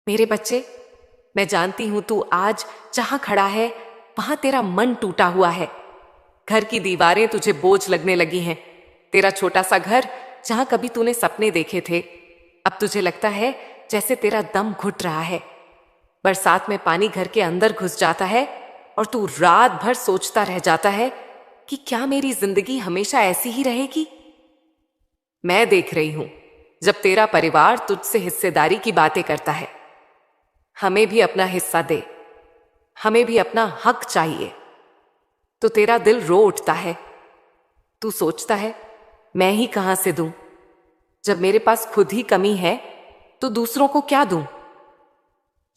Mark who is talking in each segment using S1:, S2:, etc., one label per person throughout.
S1: मेरे बच्चे, मैं जानती हूं तू आज जहां खड़ा है वहां तेरा मन टूटा हुआ है। घर की दीवारें तुझे बोझ लगने लगी हैं। तेरा छोटा सा घर जहां कभी तूने सपने देखे थे, अब तुझे लगता है जैसे तेरा दम घुट रहा है। बरसात में पानी घर के अंदर घुस जाता है और तू रात भर सोचता रह जाता है कि क्या मेरी जिंदगी हमेशा ऐसी ही रहेगी। मैं देख रही हूं जब तेरा परिवार तुझसे हिस्सेदारी की बातें करता है। हमें भी अपना हिस्सा दे, हमें भी अपना हक चाहिए, तो तेरा दिल रो उठता है। तू सोचता है मैं ही कहां से दूं, जब मेरे पास खुद ही कमी है तो दूसरों को क्या दूं।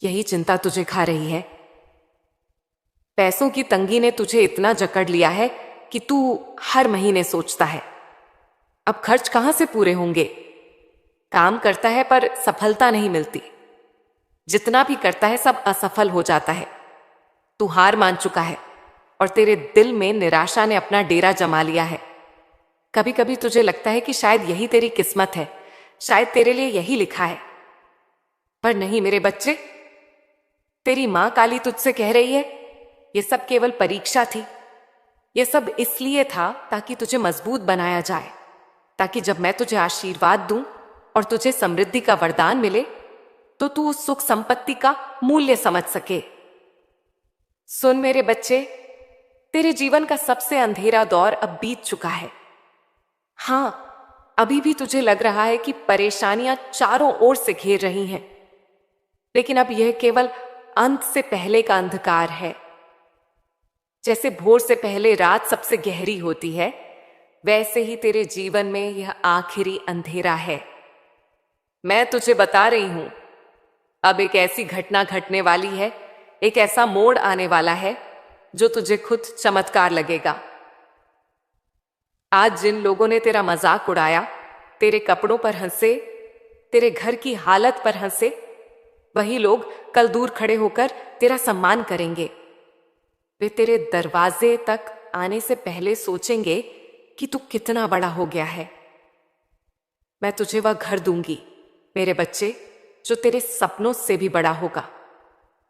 S1: यही चिंता तुझे खा रही है। पैसों की तंगी ने तुझे इतना जकड़ लिया है कि तू हर महीने सोचता है अब खर्च कहां से पूरे होंगे। काम करता है पर सफलता नहीं मिलती, जितना भी करता है सब असफल हो जाता है। तू हार मान चुका है और तेरे दिल में निराशा ने अपना डेरा जमा लिया है। कभी कभी तुझे लगता है कि शायद यही तेरी किस्मत है, शायद तेरे लिए यही लिखा है। पर नहीं मेरे बच्चे, तेरी मां काली तुझसे कह रही है ये सब केवल परीक्षा थी। ये सब इसलिए था ताकि तुझे मजबूत बनाया जाए, ताकि जब मैं तुझे आशीर्वाद दूं और तुझे समृद्धि का वरदान मिले तो तू उस सुख संपत्ति का मूल्य समझ सके। सुन मेरे बच्चे, तेरे जीवन का सबसे अंधेरा दौर अब बीत चुका है। हां, अभी भी तुझे लग रहा है कि परेशानियां चारों ओर से घेर रही हैं, लेकिन अब यह केवल अंत से पहले का अंधकार है। जैसे भोर से पहले रात सबसे गहरी होती है, वैसे ही तेरे जीवन में यह आखिरी अंधेरा है। मैं तुझे बता रही हूं, अब एक ऐसी घटना घटने वाली है, एक ऐसा मोड़ आने वाला है जो तुझे खुद चमत्कार लगेगा। आज जिन लोगों ने तेरा मजाक उड़ाया, तेरे कपड़ों पर हंसे, तेरे घर की हालत पर हंसे, वही लोग कल दूर खड़े होकर तेरा सम्मान करेंगे। वे तेरे दरवाजे तक आने से पहले सोचेंगे कि तू कितना बड़ा हो गया है। मैं तुझे वह घर दूंगी मेरे बच्चे जो तेरे सपनों से भी बड़ा होगा,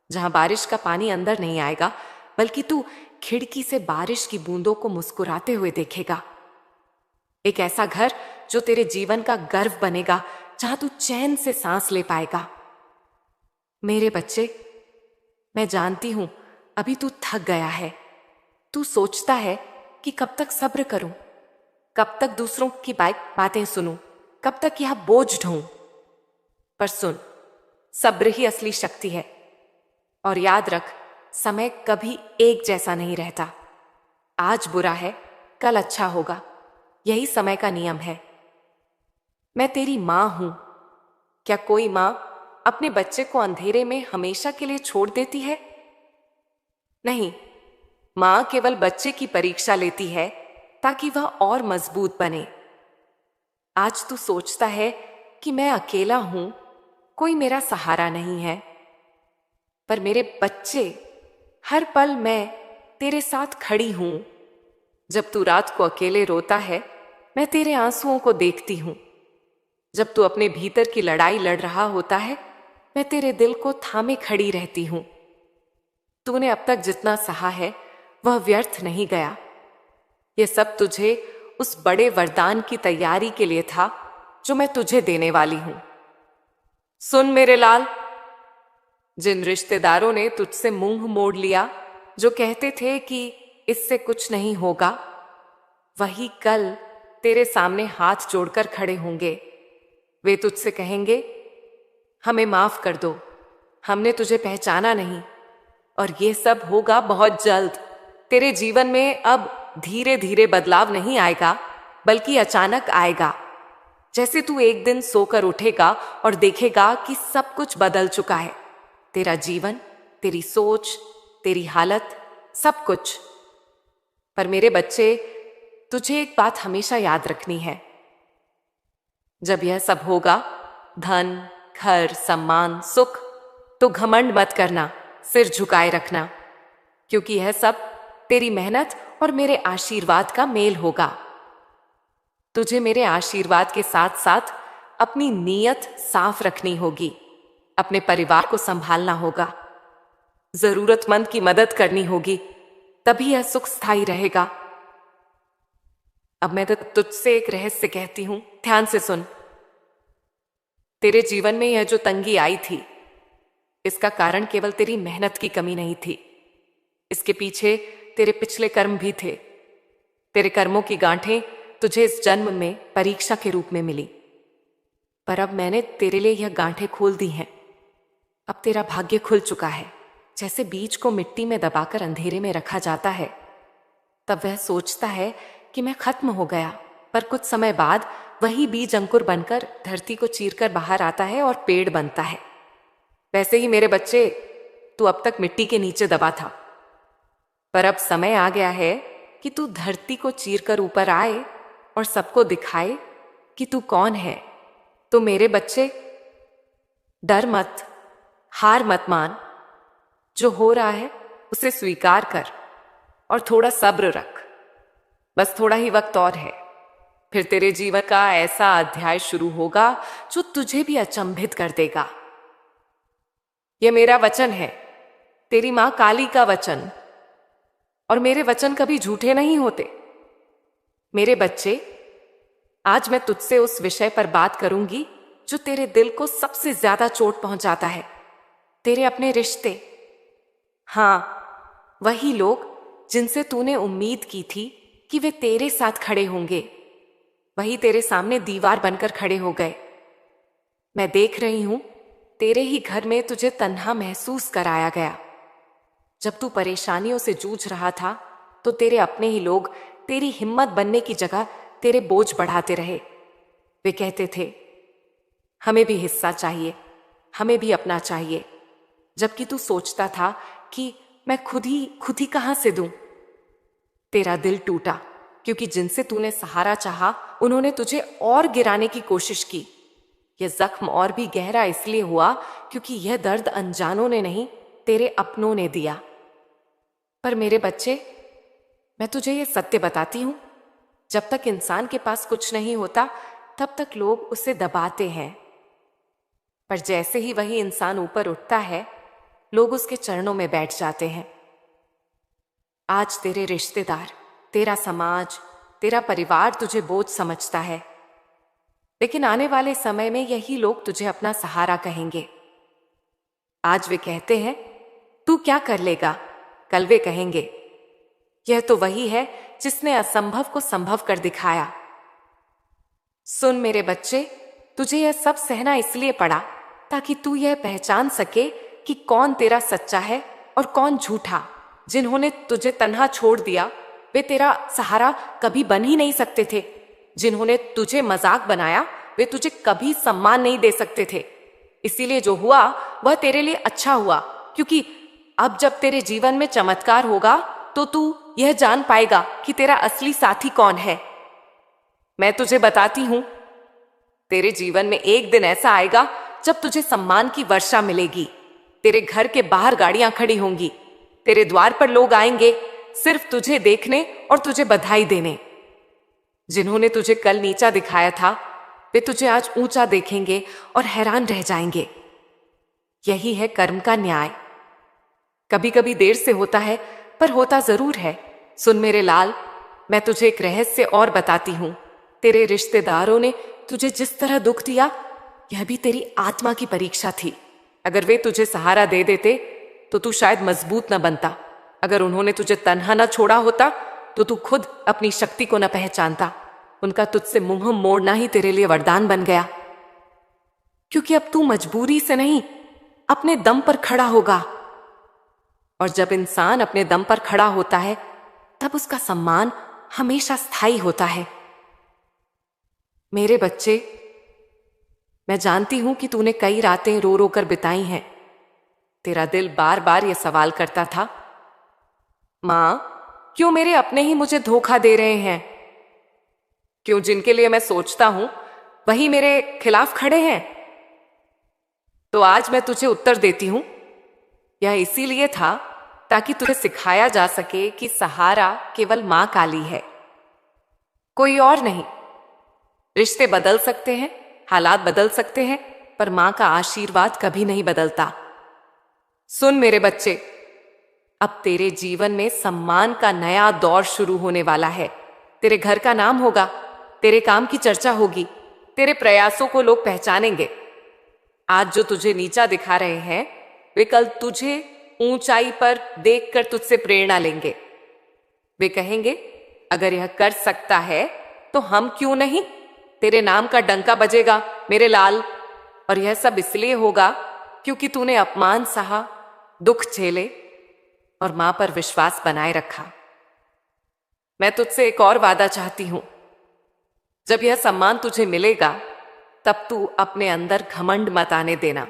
S1: जहां बारिश का पानी अंदर नहीं आएगा, बल्कि तू खिड़की से बारिश की बूंदों को मुस्कुराते हुए देखेगा। एक ऐसा घर जो तेरे जीवन का गर्व बनेगा, जहां तू चैन से सांस ले पाएगा। मेरे बच्चे, मैं जानती हूं अभी तू थक गया है। तू सोचता है कि कब तक सब्र करूं, कब तक दूसरों की बातें सुनूं, कब तक यह बोझ ढोऊं। पर सुन, सब्र ही असली शक्ति है। और याद रख, समय कभी एक जैसा नहीं रहता। आज बुरा है, कल अच्छा होगा, यही समय का नियम है। मैं तेरी मां हूं। क्या कोई मां अपने बच्चे को अंधेरे में हमेशा के लिए छोड़ देती है? नहीं, मां केवल बच्चे की परीक्षा लेती है ताकि वह और मजबूत बने। आज तू सोचता है कि मैं अकेला हूं, कोई मेरा सहारा नहीं है। पर मेरे बच्चे, हर पल मैं तेरे साथ खड़ी हूं। जब तू रात को अकेले रोता है, मैं तेरे आंसुओं को देखती हूं। जब तू अपने भीतर की लड़ाई लड़ रहा होता है, मैं तेरे दिल को थामे खड़ी रहती हूं। तूने अब तक जितना सहा है वह व्यर्थ नहीं गया। यह सब तुझे उस बड़े वरदान की तैयारी के लिए था जो मैं तुझे देने वाली हूं। सुन मेरे लाल, जिन रिश्तेदारों ने तुझसे मुंह मोड़ लिया, जो कहते थे कि इससे कुछ नहीं होगा, वही कल तेरे सामने हाथ जोड़कर खड़े होंगे। वे तुझसे कहेंगे, हमें माफ कर दो, हमने तुझे पहचाना नहीं। और ये सब होगा बहुत जल्द। तेरे जीवन में अब धीरे धीरे बदलाव नहीं आएगा, बल्कि अचानक आएगा। जैसे तू एक दिन सोकर उठेगा और देखेगा कि सब कुछ बदल चुका है। तेरा जीवन, तेरी सोच, तेरी हालत, सब कुछ। पर मेरे बच्चे, तुझे एक बात हमेशा याद रखनी है। जब यह सब होगा, धन, घर, सम्मान, सुख, तो घमंड मत करना, सिर झुकाए रखना, क्योंकि यह सब तेरी मेहनत और मेरे आशीर्वाद का मेल होगा। तुझे मेरे आशीर्वाद के साथ साथ अपनी नीयत साफ रखनी होगी। अपने परिवार को संभालना होगा, जरूरतमंद की मदद करनी होगी, तभी यह सुख स्थायी रहेगा। अब मैं तो तुझसे एक रहस्य कहती हूं, ध्यान से सुन। तेरे जीवन में यह जो तंगी आई थी, इसका कारण केवल तेरी मेहनत की कमी नहीं थी। इसके पीछे तेरे पिछले कर्म भी थे। तेरे कर्मों की गांठें तुझे इस जन्म में परीक्षा के रूप में मिली, पर अब मैंने तेरे लिए यह गांठें खोल दी हैं। अब तेरा भाग्य खुल चुका है। जैसे बीज को मिट्टी में दबाकर अंधेरे में रखा जाता है, तब वह सोचता है कि मैं खत्म हो गया, पर कुछ समय बाद वही बीज अंकुर बनकर धरती को चीरकर बाहर आता है और पेड़ बनता है। वैसे ही मेरे बच्चे, तू अब तक मिट्टी के नीचे दबा था, पर अब समय आ गया है कि तू धरती को चीरकर ऊपर आए और सबको दिखाए कि तू कौन है। तो मेरे बच्चे, डर मत, हार मत मान। जो हो रहा है उसे स्वीकार कर और थोड़ा सब्र रख। बस थोड़ा ही वक्त और है, फिर तेरे जीवन का ऐसा अध्याय शुरू होगा जो तुझे भी अचंभित कर देगा। यह मेरा वचन है, तेरी मां काली का वचन, और मेरे वचन कभी झूठे नहीं होते। मेरे बच्चे, आज मैं तुझसे उस विषय पर बात करूंगी जो तेरे दिल को सबसे ज्यादा चोट पहुंचाता है। तेरे अपने रिश्ते। हां, वही लोग जिनसे तूने उम्मीद की थी कि वे तेरे साथ खड़े होंगे, वही तेरे सामने दीवार बनकर खड़े हो गए। मैं देख रही हूं, तेरे ही घर में तुझे तन्हा महसूस कराया गया। जब तू परेशानियों से जूझ रहा था, तो तेरे अपने ही लोग तेरी हिम्मत बनने की जगह तेरे बोझ बढ़ाते रहे। वे कहते थे, हमें भी हिस्सा चाहिए, हमें भी अपना चाहिए, जबकि तू सोचता था कि मैं खुद ही कहां से दूं। तेरा दिल टूटा क्योंकि जिनसे तूने सहारा चाहा, उन्होंने तुझे और गिराने की कोशिश की। यह जख्म और भी गहरा इसलिए हुआ क्योंकि यह दर्द अनजानों ने नहीं, तेरे अपनों ने दिया। पर मेरे बच्चे, मैं तुझे यह सत्य बताती हूं, जब तक इंसान के पास कुछ नहीं होता, तब तक लोग उसे दबाते हैं, पर जैसे ही वही इंसान ऊपर उठता है, लोग उसके चरणों में बैठ जाते हैं। आज तेरे रिश्तेदार, तेरा समाज, तेरा परिवार तुझे बोझ समझता है, लेकिन आने वाले समय में यही लोग तुझे अपना सहारा कहेंगे। आज वे कहते हैं, तू क्या कर लेगा, कल वे कहेंगे, यह तो वही है जिसने असंभव को संभव कर दिखाया। सुन मेरे बच्चे, तुझे यह सब सहना इसलिए पड़ा ताकि तू यह पहचान सके कि कौन तेरा सच्चा है और कौन झूठा। जिन्होंने तुझे तन्हा छोड़ दिया, वे तेरा सहारा कभी बन ही नहीं सकते थे। जिन्होंने तुझे मजाक बनाया, वे तुझे कभी सम्मान नहीं दे सकते थे। इसीलिए जो हुआ वह तेरे लिए अच्छा हुआ, क्योंकि अब जब तेरे जीवन में चमत्कार होगा, तो तू यह जान पाएगा कि तेरा असली साथी कौन है। मैं तुझे बताती हूं, तेरे जीवन में एक दिन ऐसा आएगा जब तुझे सम्मान की वर्षा मिलेगी। तेरे घर के बाहर गाड़ियां खड़ी होंगी, तेरे द्वार पर लोग आएंगे सिर्फ तुझे देखने और तुझे बधाई देने। जिन्होंने तुझे कल नीचा दिखाया था, वे तुझे आज ऊंचा देखेंगे और हैरान रह जाएंगे। यही है कर्म का न्याय। कभी कभी देर से होता है, पर होता जरूर है। सुन मेरे लाल, मैं तुझे एक रहस्य और बताती हूं। तेरे रिश्तेदारों ने तुझे जिस तरह दुख दिया, यह भी तेरी आत्मा की परीक्षा थी। अगर वे तुझे सहारा दे देते तो तू शायद मजबूत न बनता। अगर उन्होंने तुझे तन्हा न छोड़ा होता तो तू खुद अपनी शक्ति को न पहचानता। उनका तुझसे मुंह मोड़ना ही तेरे लिए वरदान बन गया, क्योंकि अब तू मजबूरी से नहीं, अपने दम पर खड़ा होगा। और जब इंसान अपने दम पर खड़ा होता है, तब उसका सम्मान हमेशा स्थायी होता है। मेरे बच्चे, मैं जानती हूं कि तूने कई रातें रो रो कर बिताई हैं। तेरा दिल बार बार यह सवाल करता था, मां, क्यों मेरे अपने ही मुझे धोखा दे रहे हैं? क्यों जिनके लिए मैं सोचता हूं वही मेरे खिलाफ खड़े हैं? तो आज मैं तुझे उत्तर देती हूं, यह इसीलिए था ताकि तुझे सिखाया जा सके कि सहारा केवल मां काली है, कोई और नहीं। रिश्ते बदल सकते हैं, हालात बदल सकते हैं, पर मां का आशीर्वाद कभी नहीं बदलता। सुन मेरे बच्चे, अब तेरे जीवन में सम्मान का नया दौर शुरू होने वाला है। तेरे घर का नाम होगा, तेरे काम की चर्चा होगी, तेरे प्रयासों को लोग पहचानेंगे। आज जो तुझे नीचा दिखा रहे हैं, वे कल तुझे ऊंचाई पर देखकर तुझसे प्रेरणा लेंगे। वे कहेंगे, अगर यह कर सकता है तो हम क्यों नहीं। तेरे नाम का डंका बजेगा मेरे लाल, और यह सब इसलिए होगा क्योंकि तूने अपमान सहा, दुख झेले और मां पर विश्वास बनाए रखा। मैं तुझसे एक और वादा चाहती हूं। जब यह सम्मान तुझे मिलेगा, तब तू अपने अंदर घमंड मत आने देना।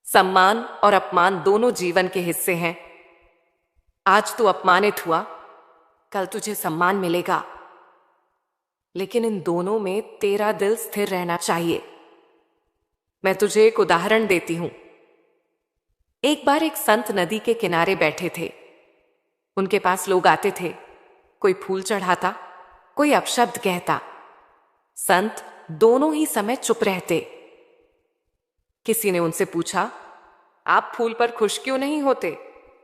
S1: सम्मान और अपमान दोनों जीवन के हिस्से हैं। आज तू अपमानित हुआ, कल तुझे सम्मान मिलेगा, लेकिन इन दोनों में तेरा दिल स्थिर रहना चाहिए। मैं तुझे एक उदाहरण देती हूं। एक बार एक संत नदी के किनारे बैठे थे। उनके पास लोग आते थे, कोई फूल चढ़ाता, कोई अपशब्द कहता। संत दोनों ही समय चुप रहते। किसी ने उनसे पूछा, आप फूल पर खुश क्यों नहीं होते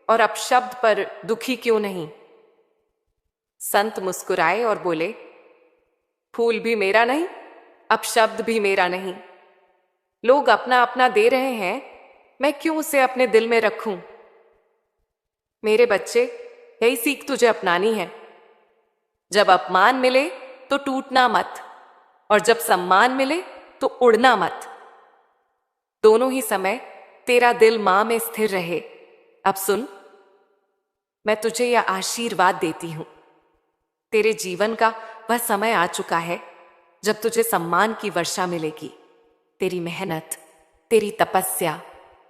S1: और अपशब्द पर दुखी क्यों नहीं? संत मुस्कुराए और बोले, फूल भी मेरा नहीं, अपशब्द भी मेरा नहीं। लोग अपना अपना दे रहे हैं, मैं क्यों उसे अपने दिल में रखूं? मेरे बच्चे, यही सीख तुझे अपनानी है। जब अपमान मिले तो टूटना मत, और जब सम्मान मिले तो उड़ना मत। दोनों ही समय तेरा दिल मां में स्थिर रहे। अब सुन, मैं तुझे यह आशीर्वाद देती हूं। तेरे जीवन का वह समय आ चुका है जब तुझे सम्मान की वर्षा मिलेगी। तेरी मेहनत, तेरी तपस्या,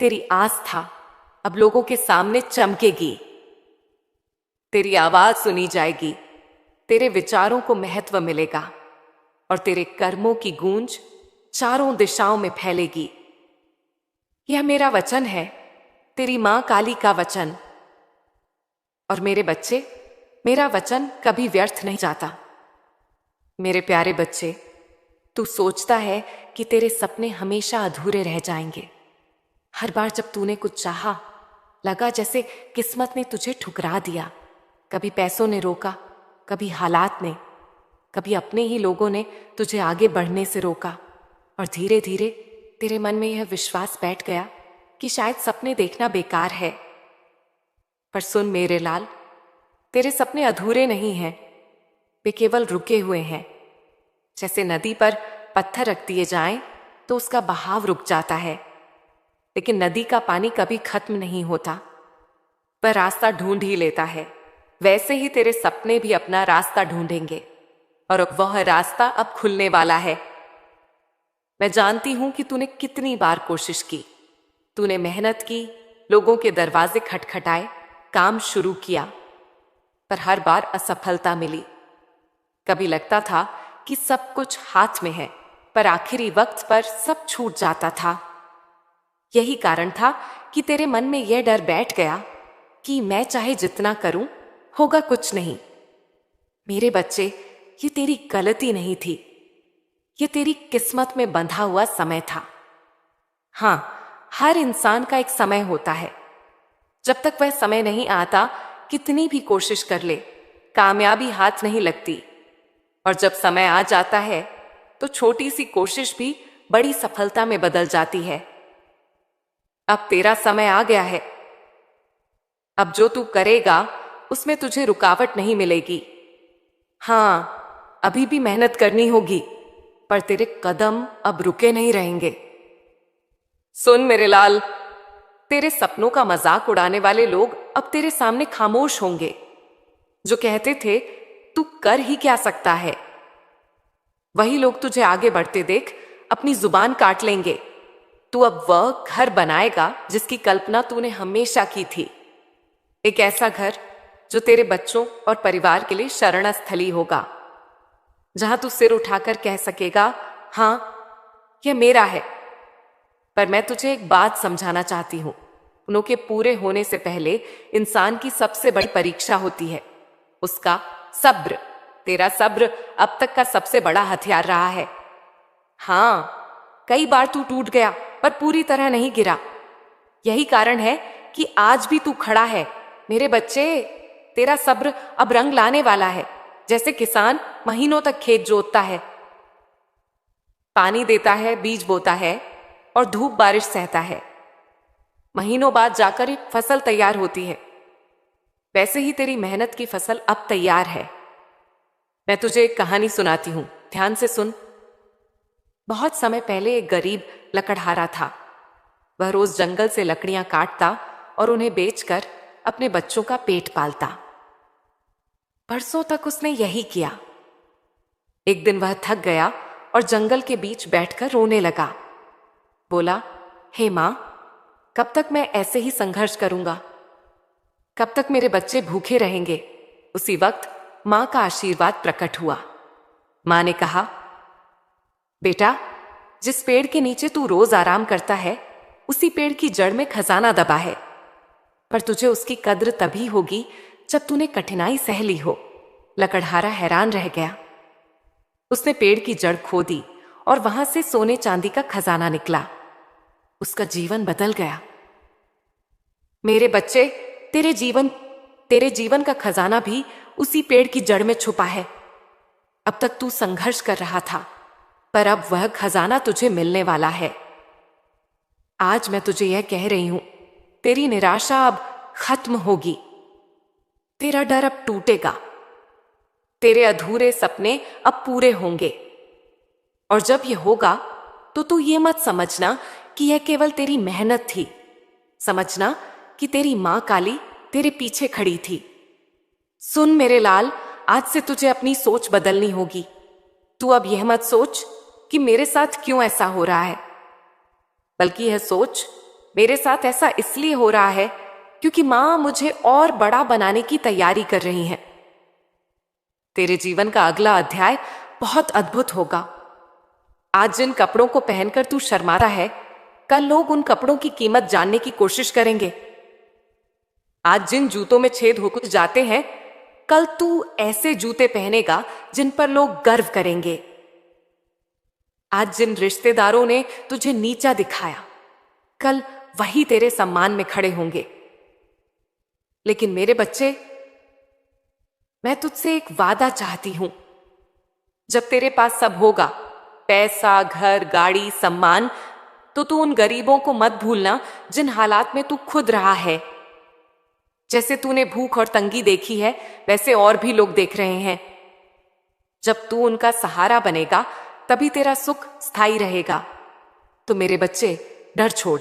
S1: तेरी आस्था अब लोगों के सामने चमकेगी। तेरी आवाज सुनी जाएगी, तेरे विचारों को महत्व मिलेगा और तेरे कर्मों की गूंज चारों दिशाओं में फैलेगी। यह मेरा वचन है, तेरी मां काली का वचन। और मेरे बच्चे, मेरा वचन कभी व्यर्थ नहीं जाता। मेरे प्यारे बच्चे, तू सोचता है कि तेरे सपने हमेशा अधूरे रह जाएंगे। हर बार जब तूने कुछ चाहा, लगा जैसे किस्मत ने तुझे ठुकरा दिया। कभी पैसों ने रोका, कभी हालात ने, कभी अपने ही लोगों ने तुझे आगे बढ़ने से रोका। और धीरे धीरे तेरे मन में यह विश्वास बैठ गया कि शायद सपने देखना बेकार है। पर सुन मेरे लाल, तेरे सपने अधूरे नहीं हैं, वे केवल रुके हुए हैं। जैसे नदी पर पत्थर रख दिए जाएं तो उसका बहाव रुक जाता है, लेकिन नदी का पानी कभी खत्म नहीं होता, वह रास्ता ढूंढ ही लेता है। वैसे ही तेरे सपने भी अपना रास्ता ढूंढेंगे, और वह रास्ता अब खुलने वाला है। मैं जानती हूं कि तूने कितनी बार कोशिश की, तूने मेहनत की, लोगों के दरवाजे खटखटाए, काम शुरू किया, पर हर बार असफलता मिली। कभी लगता था कि सब कुछ हाथ में है, पर आखिरी वक्त पर सब छूट जाता था। यही कारण था कि तेरे मन में यह डर बैठ गया कि मैं चाहे जितना करूं, होगा कुछ नहीं। मेरे बच्चे, ये तेरी गलती नहीं थी, ये तेरी किस्मत में बंधा हुआ समय था। हां, हर इंसान का एक समय होता है। जब तक वह समय नहीं आता, कितनी भी कोशिश कर ले, कामयाबी हाथ नहीं लगती। और जब समय आ जाता है, तो छोटी सी कोशिश भी बड़ी सफलता में बदल जाती है। अब तेरा समय आ गया है। अब जो तू करेगा, उसमें तुझे रुकावट नहीं मिलेगी। हां, अभी भी मेहनत करनी होगी, पर तेरे कदम अब रुके नहीं रहेंगे। सुन मेरे लाल, तेरे सपनों का मजाक उड़ाने वाले लोग अब तेरे सामने खामोश होंगे। जो कहते थे तू कर ही क्या सकता है, वही लोग तुझे आगे बढ़ते देख अपनी जुबान काट लेंगे। तू अब वह घर बनाएगा जिसकी कल्पना तूने हमेशा की थी। एक ऐसा घर जो तेरे बच्चों और परिवार के लिए शरण स्थली होगा, जहां तू सिर उठाकर कह सकेगा, हां, यह मेरा है। पर मैं तुझे एक बात समझाना चाहती हूं। सपनों के पूरे होने से पहले इंसान की सबसे बड़ी परीक्षा होती है उसका सब्र। तेरा सब्र अब तक का सबसे बड़ा हथियार रहा है। हां, कई बार तू टूट गया पर पूरी तरह नहीं गिरा। यही कारण है कि आज भी तू खड़ा है। मेरे बच्चे, तेरा सब्र अब रंग लाने वाला है। जैसे किसान महीनों तक खेत जोतता है, पानी देता है, बीज बोता है और धूप बारिश सहता है, महीनों बाद जाकर एक फसल तैयार होती है, वैसे ही तेरी मेहनत की फसल अब तैयार है। मैं तुझे एक कहानी सुनाती हूं, ध्यान से सुन। बहुत समय पहले एक गरीब लकड़हारा था। वह रोज जंगल से लकड़ियां काटता और उन्हें बेचकर अपने बच्चों का पेट पालता। बरसों तक उसने यही किया। एक दिन वह थक गया और जंगल के बीच बैठकर रोने लगा। बोला, हे मां, कब तक मैं ऐसे ही संघर्ष करूंगा? कब तक मेरे बच्चे भूखे रहेंगे? उसी वक्त मां का आशीर्वाद प्रकट हुआ। मां ने कहा, बेटा, जिस पेड़ के नीचे तू रोज आराम करता है, उसी पेड़ की जड़ में खजाना दबा है। पर तुझे उसकी कद्र तभी होगी जब तूने कठिनाई सह ली हो। लकड़हारा हैरान रह गया। उसने पेड़ की जड़ खोदी और वहां से सोने चांदी का खजाना निकला। उसका जीवन बदल गया। मेरे बच्चे, तेरे जीवन का खजाना भी उसी पेड़ की जड़ में छुपा है। अब तक तू संघर्ष कर रहा था, पर अब वह खजाना तुझे मिलने वाला है। आज मैं तुझे यह कह रही हूं, तेरी निराशा अब खत्म होगी। तेरा डर अब टूटेगा। तेरे अधूरे सपने अब पूरे होंगे। और जब यह होगा तो तू ये मत समझना कि यह केवल तेरी मेहनत थी। समझना कि तेरी मां काली तेरे पीछे खड़ी थी। सुन मेरे लाल, आज से तुझे अपनी सोच बदलनी होगी। तू अब यह मत सोच कि मेरे साथ क्यों ऐसा हो रहा है, बल्कि यह सोच, मेरे साथ ऐसा इसलिए हो रहा है क्योंकि मां मुझे और बड़ा बनाने की तैयारी कर रही है। तेरे जीवन का अगला अध्याय बहुत अद्भुत होगा। आज जिन कपड़ों को पहनकर तू शर्मा रहा है, कल लोग उन कपड़ों की कीमत जानने की कोशिश करेंगे। आज जिन जूतों में छेद होकर जाते हैं, कल तू ऐसे जूते पहनेगा जिन पर लोग गर्व करेंगे। आज जिन रिश्तेदारों ने तुझे नीचा दिखाया, कल वही तेरे सम्मान में खड़े होंगे। लेकिन मेरे बच्चे, मैं तुझसे एक वादा चाहती हूं। जब तेरे पास सब होगा, पैसा, घर, गाड़ी, सम्मान, तो तू उन गरीबों को मत भूलना जिन हालात में तू खुद रहा है। जैसे तूने भूख और तंगी देखी है, वैसे और भी लोग देख रहे हैं। जब तू उनका सहारा बनेगा, तभी तेरा सुख स्थायी रहेगा। तो मेरे बच्चे, डर छोड़,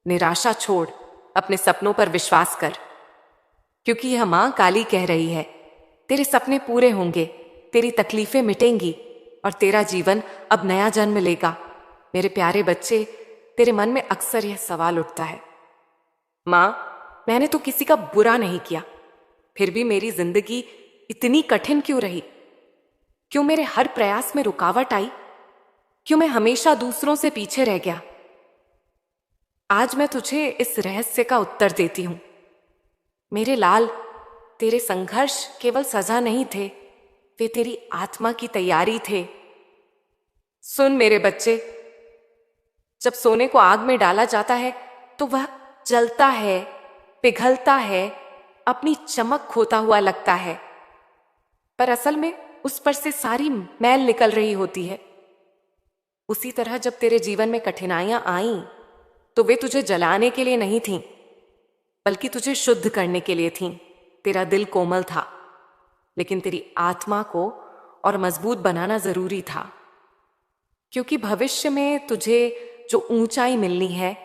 S1: निराशा छोड़, अपने सपनों पर विश्वास कर, क्योंकि यह मां काली कह रही है, तेरे सपने पूरे होंगे, तेरी तकलीफें मिटेंगी और तेरा जीवन अब नया जन्म लेगा। मेरे प्यारे बच्चे, तेरे मन में अक्सर यह सवाल उठता है, मां, मैंने तो किसी का बुरा नहीं किया, फिर भी मेरी जिंदगी इतनी कठिन क्यों रही? क्यों मेरे हर प्रयास में रुकावट आई? क्यों मैं हमेशा दूसरों से पीछे रह गया? आज मैं तुझे इस रहस्य का उत्तर देती हूं। मेरे लाल, तेरे संघर्ष केवल सजा नहीं थे, वे तेरी आत्मा की तैयारी थे। सुन मेरे बच्चे, जब सोने को आग में डाला जाता है तो वह जलता है, पिघलता है, अपनी चमक खोता हुआ लगता है, पर असल में उस पर से सारी मैल निकल रही होती है। उसी तरह जब तेरे जीवन में कठिनाइयां आईं, तो वे तुझे जलाने के लिए नहीं थीं, बल्कि तुझे शुद्ध करने के लिए थीं। तेरा दिल कोमल था, लेकिन तेरी आत्मा को और मजबूत बनाना जरूरी था, क्योंकि भविष्य में तुझे जो ऊंचाई मिलनी है,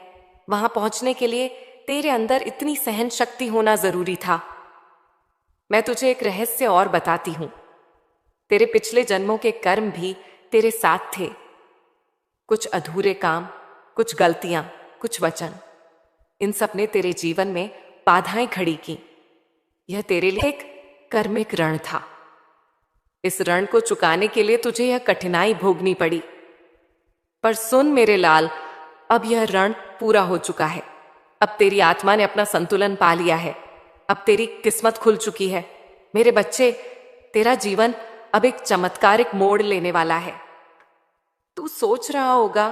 S1: वहां पहुंचने के लिए तेरे अंदर इतनी सहन शक्ति होना जरूरी था। मैं तुझे एक रहस्य और बताती हूं। तेरे पिछले जन्मों के कर्म भी तेरे साथ थे। कुछ अधूरे काम, कुछ गलतियां, कुछ वचन, इन सब ने तेरे जीवन में बाधाएं खड़ी की। यह तेरे लिए एक कर्मिक ऋण था। इस ऋण को चुकाने के लिए तुझे यह कठिनाई भोगनी पड़ी। पर सुन मेरे लाल, अब यह ऋण पूरा हो चुका है। अब तेरी आत्मा ने अपना संतुलन पा लिया है। अब तेरी किस्मत खुल चुकी है। मेरे बच्चे, तेरा जीवन अब एक चमत्कारिक मोड़ लेने वाला है। तू सोच रहा होगा,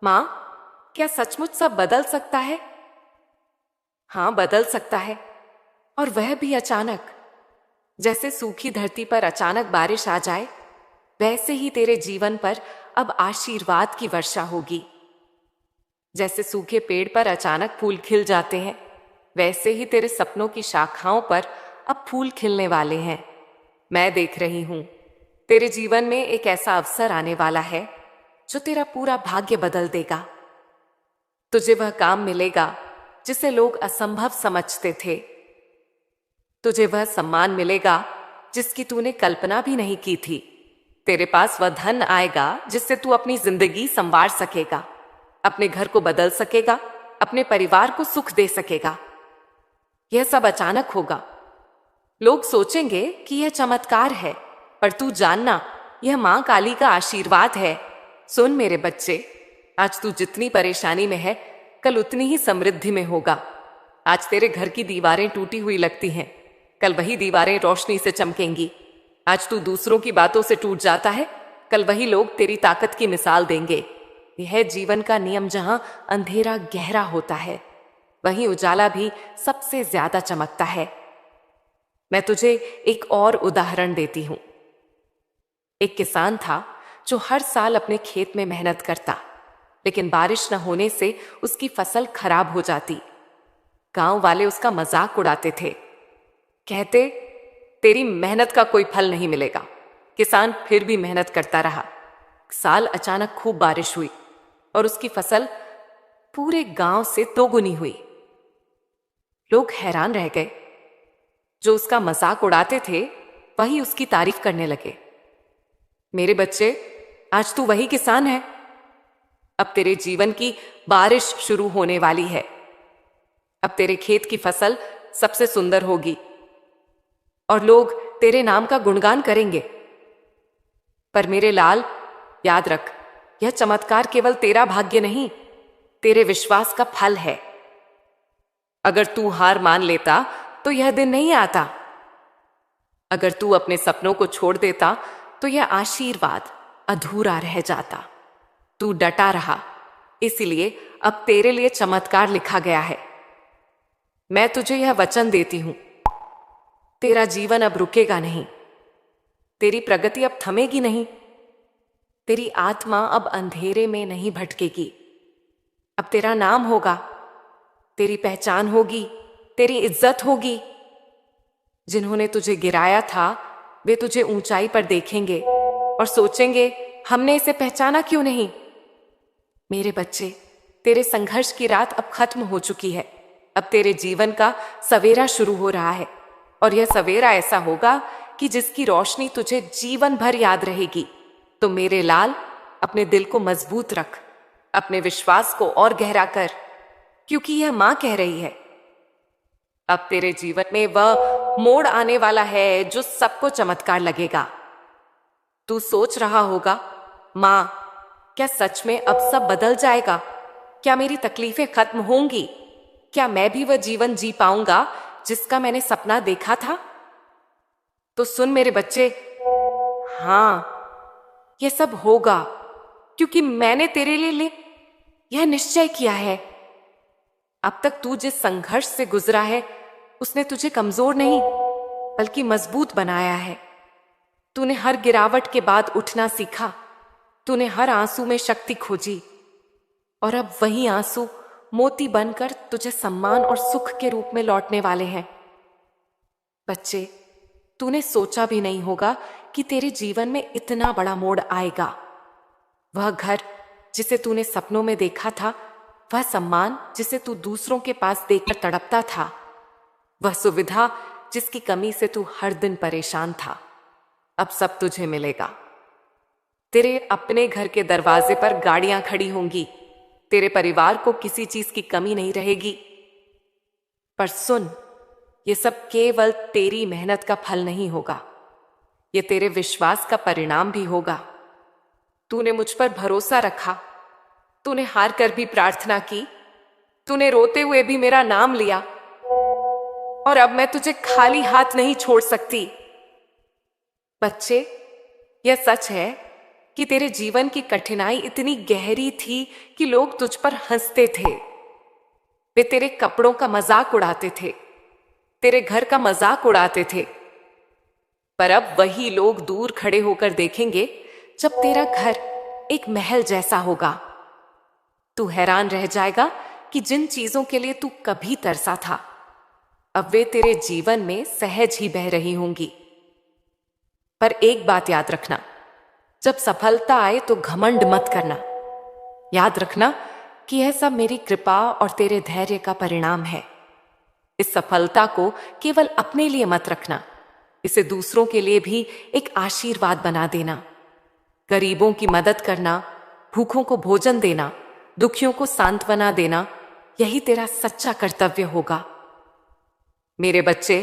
S1: मां, क्या सचमुच सब बदल सकता है? हाँ, बदल सकता है, और वह भी अचानक। जैसे सूखी धरती पर अचानक बारिश आ जाए, वैसे ही तेरे जीवन पर अब आशीर्वाद की वर्षा होगी। जैसे सूखे पेड़ पर अचानक फूल खिल जाते हैं, वैसे ही तेरे सपनों की शाखाओं पर अब फूल खिलने वाले हैं। मैं देख रही हूं, तेरे जीवन में एक ऐसा अवसर आने वाला है जो तेरा पूरा भाग्य बदल देगा। तुझे वह काम मिलेगा जिसे लोग असंभव समझते थे। तुझे वह सम्मान मिलेगा जिसकी तूने कल्पना भी नहीं की थी। तेरे पास वह धन आएगा जिससे तू अपनी जिंदगी संवार सकेगा, अपने घर को बदल सकेगा, अपने परिवार को सुख दे सकेगा। यह सब अचानक होगा। लोग सोचेंगे कि यह चमत्कार है, पर तू जानना, यह मां काली का आशीर्वाद है। सुन मेरे बच्चे, आज तू जितनी परेशानी में है, कल उतनी ही समृद्धि में होगा। आज तेरे घर की दीवारें टूटी हुई लगती हैं, कल वही दीवारें रोशनी से चमकेंगी। आज तू दूसरों की बातों से टूट जाता है, कल वही लोग तेरी ताकत की मिसाल देंगे। यह जीवन का नियम, जहां अंधेरा गहरा होता है, वहीं उजाला भी सबसे ज्यादा चमकता है। मैं तुझे एक और उदाहरण देती हूं। एक किसान था जो हर साल अपने खेत में मेहनत करता, लेकिन बारिश न होने से उसकी फसल खराब हो जाती। गांव वाले उसका मजाक उड़ाते थे, कहते, तेरी मेहनत का कोई फल नहीं मिलेगा। किसान फिर भी मेहनत करता रहा। साल अचानक खूब बारिश हुई और उसकी फसल पूरे गांव से दोगुनी हुई। लोग हैरान रह गए। जो उसका मजाक उड़ाते थे, वही उसकी तारीफ करने लगे। मेरे बच्चे, आज तू वही किसान है। अब तेरे जीवन की बारिश शुरू होने वाली है। अब तेरे खेत की फसल सबसे सुंदर होगी और लोग तेरे नाम का गुणगान करेंगे। पर मेरे लाल, याद रख, यह चमत्कार केवल तेरा भाग्य नहीं, तेरे विश्वास का फल है। अगर तू हार मान लेता तो यह दिन नहीं आता। अगर तू अपने सपनों को छोड़ देता तो यह आशीर्वाद अधूरा रह जाता। तू डटा रहा, इसलिए अब तेरे लिए चमत्कार लिखा गया है। मैं तुझे यह वचन देती हूं, तेरा जीवन अब रुकेगा नहीं, तेरी प्रगति अब थमेगी नहीं, तेरी आत्मा अब अंधेरे में नहीं भटकेगी। अब तेरा नाम होगा, तेरी पहचान होगी, तेरी इज्जत होगी। जिन्होंने तुझे गिराया था, वे तुझे ऊंचाई पर देखेंगे और सोचेंगे, हमने इसे पहचाना क्यों नहीं। मेरे बच्चे, तेरे संघर्ष की रात अब खत्म हो चुकी है। अब तेरे जीवन का सवेरा शुरू हो रहा है, और यह सवेरा ऐसा होगा कि जिसकी रोशनी तुझे जीवन भर याद रहेगी। तो मेरे लाल, अपने दिल को मजबूत रख, अपने विश्वास को और गहरा कर, क्योंकि यह मां कह रही है। अब तेरे जीवन में वह मोड़ आने वाला है जो सबको चमत्कार लगेगा। तू सोच रहा होगा, मां, क्या सच में अब सब बदल जाएगा? क्या मेरी तकलीफें खत्म होंगी? क्या मैं भी वह जीवन जी पाऊंगा जिसका मैंने सपना देखा था? तो सुन मेरे बच्चे, हां, यह सब होगा, क्योंकि मैंने तेरे लिए यह निश्चय किया है। अब तक तू जिस संघर्ष से गुजरा है, उसने तुझे कमजोर नहीं, बल्कि मजबूत बनाया है। तूने हर गिरावट के बाद उठना सीखा। तूने हर आंसू में शक्ति खोजी, और अब वही आंसू मोती बनकर तुझे सम्मान और सुख के रूप में लौटने वाले हैं। बच्चे, तूने सोचा भी नहीं होगा कि तेरे जीवन में इतना बड़ा मोड़ आएगा। वह घर जिसे तूने सपनों में देखा था, वह सम्मान जिसे तू दूसरों के पास देखकर तड़पता था, वह सुविधा जिसकी कमी से तू हर दिन परेशान था, अब सब तुझे मिलेगा। तेरे अपने घर के दरवाजे पर गाड़ियां खड़ी होंगी। तेरे परिवार को किसी चीज की कमी नहीं रहेगी। पर सुन, ये सब केवल तेरी मेहनत का फल नहीं होगा, ये तेरे विश्वास का परिणाम भी होगा। तूने मुझ पर भरोसा रखा, तूने हार कर भी प्रार्थना की, तूने रोते हुए भी मेरा नाम लिया, और अब मैं तुझे खाली हाथ नहीं छोड़ सकती। बच्चे, यह सच है कि तेरे जीवन की कठिनाई इतनी गहरी थी कि लोग तुझ पर हंसते थे। वे तेरे कपड़ों का मजाक उड़ाते थे, तेरे घर का मजाक उड़ाते थे। पर अब वही लोग दूर खड़े होकर देखेंगे जब तेरा घर एक महल जैसा होगा। तू हैरान रह जाएगा कि जिन चीजों के लिए तू कभी तरसा था, अब वे तेरे जीवन में सहज ही बह रही होंगी। पर एक बात याद रखना, जब सफलता आए तो घमंड मत करना। याद रखना कि यह सब मेरी कृपा और तेरे धैर्य का परिणाम है। इस सफलता को केवल अपने लिए मत रखना, इसे दूसरों के लिए भी एक आशीर्वाद बना देना। गरीबों की मदद करना, भूखों को भोजन देना, दुखियों को सांत्वना देना, यही तेरा सच्चा कर्तव्य होगा। मेरे बच्चे,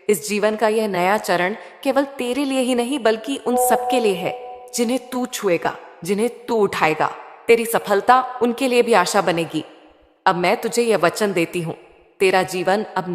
S1: इस जीवन का यह नया चरण केवल तेरे लिए ही नहीं बल्कि उन सबके लिए है जिन्हें तू छुएगा, जिन्हें तू उठाएगा। तेरी सफलता उनके लिए भी आशा बनेगी। अब मैं तुझे यह वचन देती हूं, तेरा जीवन अब